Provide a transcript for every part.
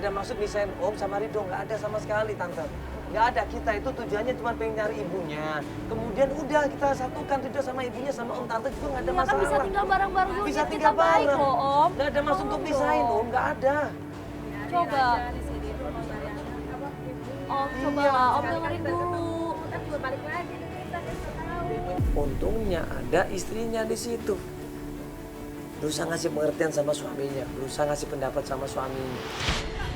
ada maksud misahin Om sama Ridho, nggak ada sama sekali Tante. Nggak ada, kita itu tujuannya cuma pengen nyari ibunya. Kemudian udah kita satukan Ridho sama ibunya sama Om, Tante juga nggak ada Iya kan masalah. bisa tinggal bareng-bareng dulu, Bisa kita tinggal baik bareng. loh Om. Nggak ada maksud untuk misahin Om, nggak ada. Coba. Om, coba lah, Om dengerin dulu. Balik lagi kita tahu. Untungnya ada istrinya di situ. Berusaha ngasih pengertian sama suaminya, berusaha ngasih pendapat sama suaminya.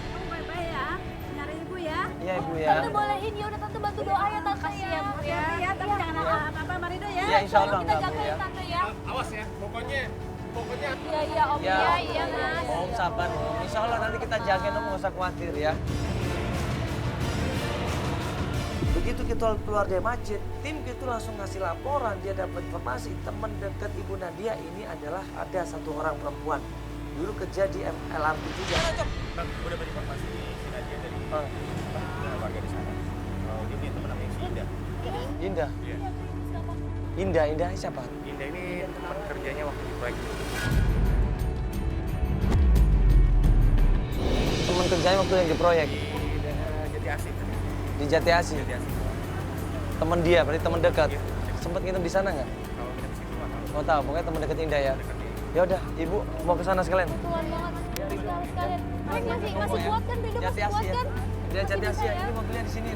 Kamu baik-baik ya, nyari ibu ya. Iya Ibu ya. Tante bolehin ya, udah Tante bantu doa ya Tante Makasih ya. ya Bu ya. Tapi jangan apa-apa Marido ya. Iya insya Allah Kita nggak Bu jagain ya. Tante ya. Awas ya, pokoknya Iya Om. Ya, Iya Mas. Om sabar Om. Insya Allah nanti kita jagain Om, nggak usah khawatir ya. Begitu kita keluar dari masjid, tim itu langsung ngasih laporan, dia dapat informasi teman dekat Ibu Nadia ini adalah ada satu orang perempuan. Dulu kerja di LRT juga. Bang, udah dapat informasi si Nadia dari warga di sana. Dia punya teman namanya si Indah. Indah. Iya. Indah siapa? Indah ini teman kerjanya waktu di proyek itu. Teman kerjanya waktu yang di proyek Di Jati Asih. di Jati Asih. Jati Asih. Teman dia, berarti teman dekat. Iya. Sempet nginep di sana nggak? Kalau kita ke situ nggak tahu. Mau tahu, pokoknya teman dekat Indah ya. Dekat dia. Ya udah, Ibu mau ke sana sekalian. Kebetulan banget. Sekalian. Masih kuat kan? Ridho Jati masih kuat Asih ya. kan? Dia Jati Masih Asih ya. bisa Ini mobilnya di sini.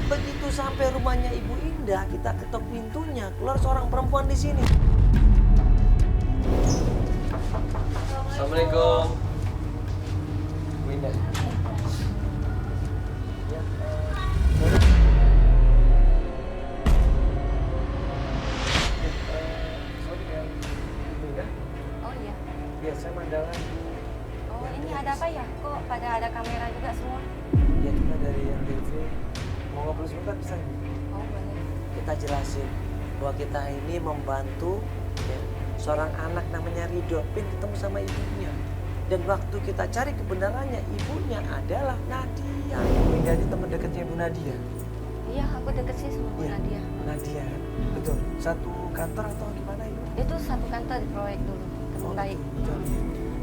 Begitu sampai rumahnya Ibu Indah, kita ketok pintunya, keluar seorang perempuan di sini. Assalamualaikum. Bu Indah. Ya, sorry ya, Ibu Indah. Oh iya. Ya, saya Mandalan. Oh ini ada apa ya? Kok pada ada kamera juga semua? Ya, kita dari yang TV. Mau ngobrol sebentar bisa? Oh boleh. Kita jelasin bahwa kita ini membantu ya, seorang anak namanya Ridho, pengen ketemu sama ibunya. Dan waktu kita cari kebenarannya, ibunya adalah Nadia. Bu Indah ini teman dekatnya Ibu Nadia. Iya aku deket sih sama Bu Iya. Nadia. Nadia kan? Betul. Satu kantor atau gimana Ibu? Itu satu kantor di proyek dulu. Teman baik. Betul.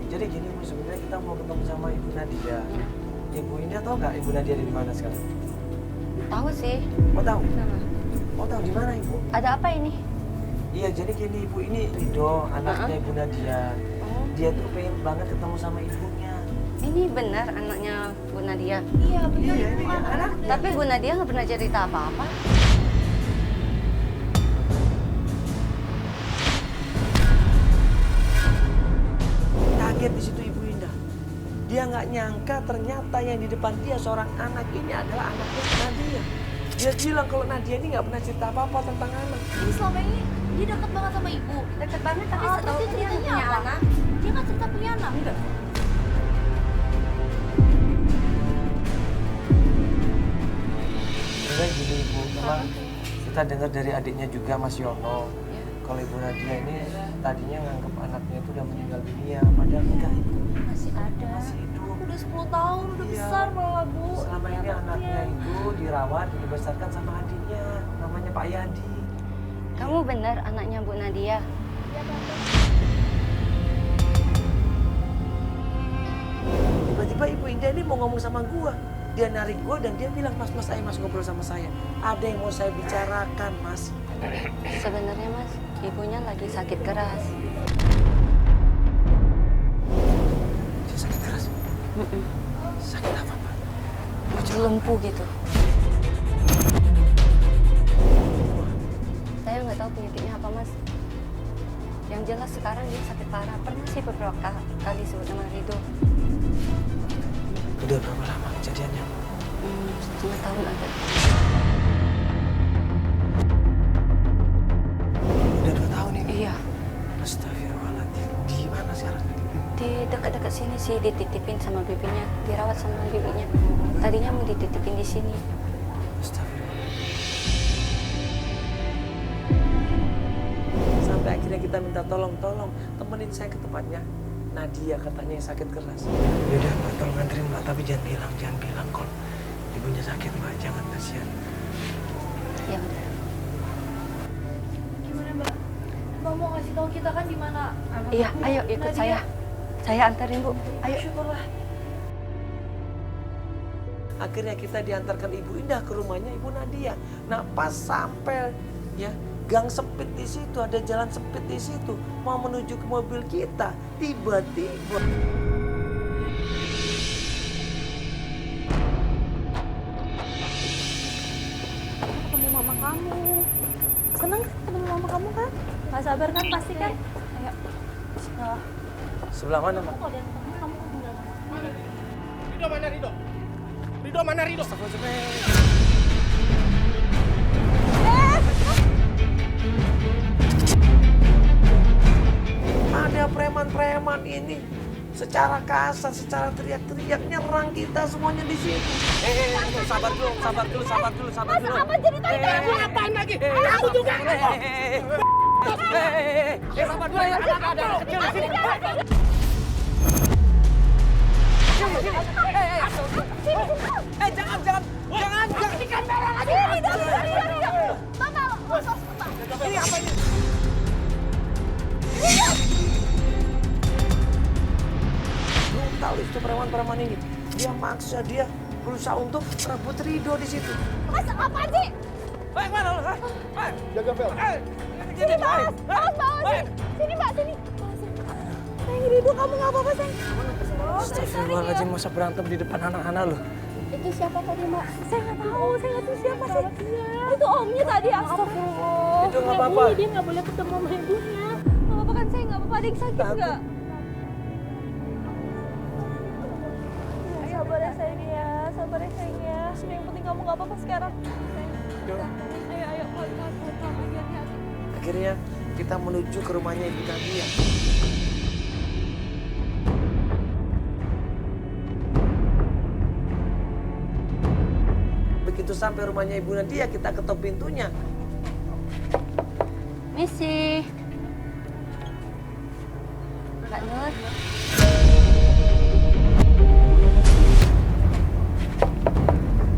Jadi gini Bu, sebenarnya kita mau ketemu sama Ibu Nadia. Ya. Ibu Indah tahu nggak Ibu Nadia ada di mana sekarang? Tahu sih. Mau tahu? Nah, Mau tahu di mana Ibu? ada apa ini? Iya, jadi gini Ibu, ini Ridho, anaknya Ibu Nadia. Oh Dia tuh pengen banget ketemu sama ibunya. ini benar anaknya Bu Nadia. Iya bener. Iya, ini kan anak. Tapi Bu Nadia nggak pernah cerita apa-apa. Kaget di situ Ibu Indah. Dia nggak nyangka ternyata yang di depan dia seorang anak ini adalah anaknya Nadia. Dia bilang kalau Nadia ini nggak pernah cerita apa-apa tentang anak. Jadi selama ini dia dekat banget sama ibu. Deket banget tapi Ah, setahu terus dia dia nggak ceritanya punya apa? anak. Dia nggak cerita punya anak. Enggak. Enggak gini Ibu, memang kita dengar dari adiknya juga Mas Yono. Ya. Kalau Ibu Nadia ini tadinya nganggap anaknya itu udah meninggal dunia, padahal enggak Ibu. Masih ada. Masih hidup. Udah 10 tahun, udah Iya. besar malah Bu. Selama ini anaknya itu dirawat, dibesarkan sama adiknya, namanya Pak Yadi. Kamu benar anaknya Bu Nadia. Tiba-tiba Ibu Indah ini mau ngomong sama gua. Dia narik gua dan dia bilang, Mas, ayo Mas ngobrol sama saya. Ada yang mau saya bicarakan, Mas. Sebenarnya Mas, ibunya lagi sakit keras. Dia sakit keras. Sakit apa, Pak? Lumpuh gitu. Saya nggak tahu penyakitnya apa Mas. Yang jelas sekarang dia sakit parah. Pernah sih beberapa kali sebut nama Ridho. Udah berapa lama kejadiannya? Setengah tahun ada. Udah 2 tahun ini? Iya. Astagfirullahaladzim. Di mana sekarang? Di dekat-dekat sini sih dititipin sama bibinya, dirawat sama bibinya. Tadinya mau dititipin di sini. Astagfirullahaladzim. Sampai akhirnya kita minta tolong temenin saya ke tempatnya Nadia, katanya yang sakit keras. Yaudah Pak, tolong nganterin Pak, tapi jangan bilang kalau ibunya sakit, Mbak. Jangan, kasihan. Ya udah. Gimana Mbak? Mbak mau kasih tahu kita kan di mana? Iya, ayo ikut saya. Saya antarin, Bu. Ayo. Syukurlah. Akhirnya kita diantarkan Ibu Indah ke rumahnya Ibu Nadia. Nah, pas sampai ya gang sempit di situ, ada jalan sempit di situ, mau menuju ke mobil kita, tiba-tiba Ketemu mama kamu. Seneng kan ketemu mama kamu kan? Gak sabar kan pasti kan? Ayo. Bismillah. sebelah mana, Mbak? Kalau dia ketemu kamu tinggal sama aku. Rido mana Rido? Rido mana Rido? Ada preman-preman ini secara kasar, secara teriak-teriak nyerang kita semuanya di situ. Sabar dulu. Apa jadi tanya aku? Apaan lagi? Aku juga. Sabar dulu ya, ada kecil di sini. Jangan. Ini kamera lagi. Ini apa ini? Brutal itu preman-preman ini. Dia maksa, dia berusaha untuk rebut Rido di situ. Mas, apaan sih? Mana lu? Jaga bel. Sini, Mas. Mas. Sini, Mbak, sini. Sayang, Rido, kamu nggak apa-apa, sayang. Astagfirullahaladzim, masa berantem di depan anak-anak lu? Itu siapa tadi, Mbak? Saya nggak tahu siapa sih. Itu omnya tadi, astagfirullah. Itu nggak apa-apa. Dia nggak boleh ketemu sama ibunya. Nggak apa-apa kan, saya nggak apa-apa. Ada yang sakit nggak? Sabar ya, sayang ya. Sabar ya, sayang ya. Yang penting kamu nggak apa-apa sekarang. Ayo, kuat. Hati-hati. Akhirnya kita menuju ke rumahnya Ibu Nadia. Begitu sampai rumahnya Ibu Nadia, kita ketok pintunya. Misi. Mbak Nur.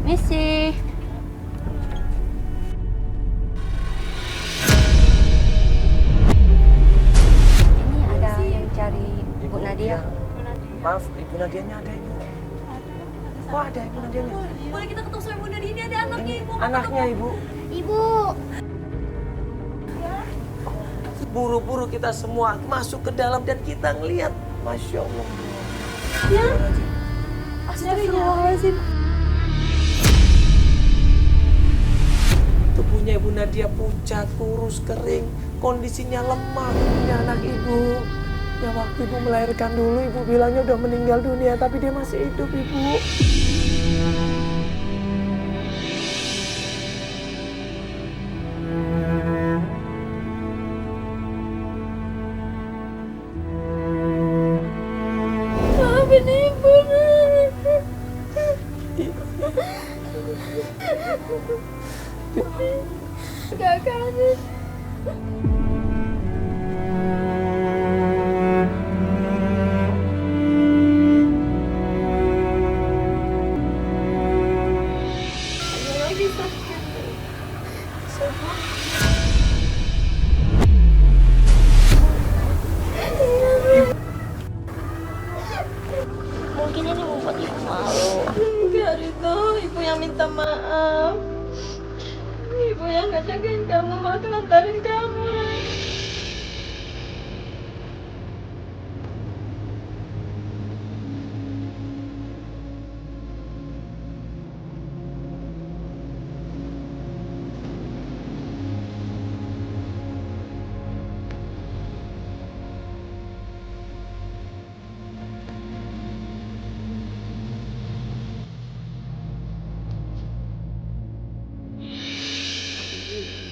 Misi. Ini ada yang cari Ibu Nadia. Maaf, Ibu Nadianya ada, Ibu. Kok ada Ibu Nadianya? Boleh kita ketemu sama Bunda Dini, ada anaknya, Ibu. Anaknya, Ibu. Ibu. Buru-buru kita semua masuk ke dalam dan kita ngeliat. Masya Allah. Ya. Astagfirullahaladzim. Tubuhnya Ibu Nadia pucat, kurus, kering. Kondisinya lemah. Ini anak Ibu. Ya waktu Ibu melahirkan dulu, Ibu bilangnya udah meninggal dunia. Tapi dia masih hidup, Ibu. Maafin Ibu. Gak kangen. Lagi sakit. Mungkin ini membuat ibu malu. Enggak, Rito. Ibu yang minta maaf. Ibu yang gak jagain kamu, malah ngantarin kamu.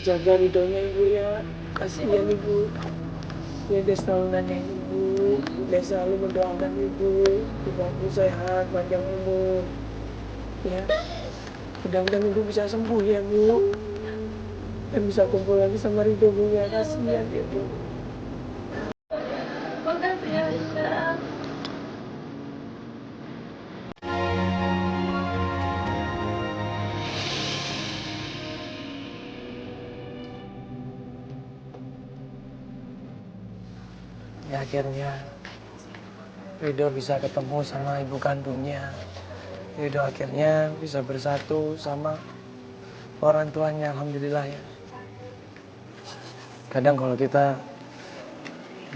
Jaga ridhonya Ibu ya. Kasihan Ibu. Ya, dia selalu nanya Ibu. Dia selalu mendoakan Ibu. Ibu sehat, panjang umur. Ya. Mudah-mudahan Ibu bisa sembuh ya, Bu. Dan bisa kumpul lagi sama Ridho, Bu ya. Kasihan Ibu. Makasih ya, Aisyah. Ya akhirnya Ridho bisa ketemu sama ibu kandungnya. Ridho akhirnya bisa bersatu sama orang tuanya, alhamdulillah ya. Kadang kalau kita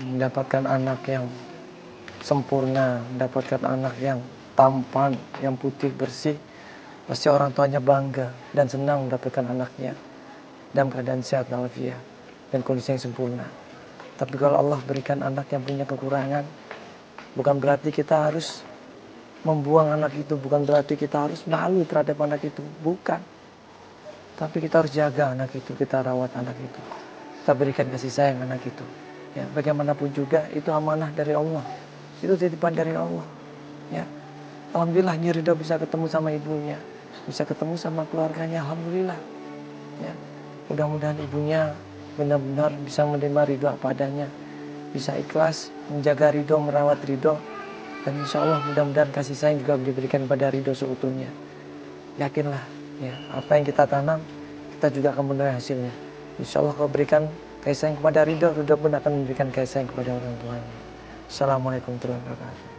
mendapatkan anak yang sempurna, mendapatkan anak yang tampan, yang putih bersih, pasti orang tuanya bangga dan senang mendapatkan anaknya dalam keadaan sehat walafiat dan kondisi yang sempurna. Tapi kalau Allah berikan anak yang punya kekurangan, bukan berarti kita harus membuang anak itu, bukan berarti kita harus malu terhadap anak itu, bukan. Tapi kita harus jaga anak itu, kita rawat anak itu, kita berikan kasih sayang anak itu. Ya, bagaimanapun juga itu amanah dari Allah, itu titipan dari Allah. Ya, alhamdulillah Ridho bisa ketemu sama ibunya, bisa ketemu sama keluarganya, alhamdulillah. Ya, mudah-mudahan ibunya benar-benar bisa menerima Ridho apa adanya, bisa ikhlas menjaga Ridho, merawat Ridho, dan insya Allah mudah-mudahan kasih sayang juga diberikan pada Ridho seutuhnya. Yakinlah, ya, apa yang kita tanam kita juga akan menuai hasilnya. Insya Allah kalau berikan kasih sayang kepada Ridho, Ridho pun akan memberikan kasih sayang kepada orang tuanya. Assalamualaikum warahmatullahi wabarakatuh.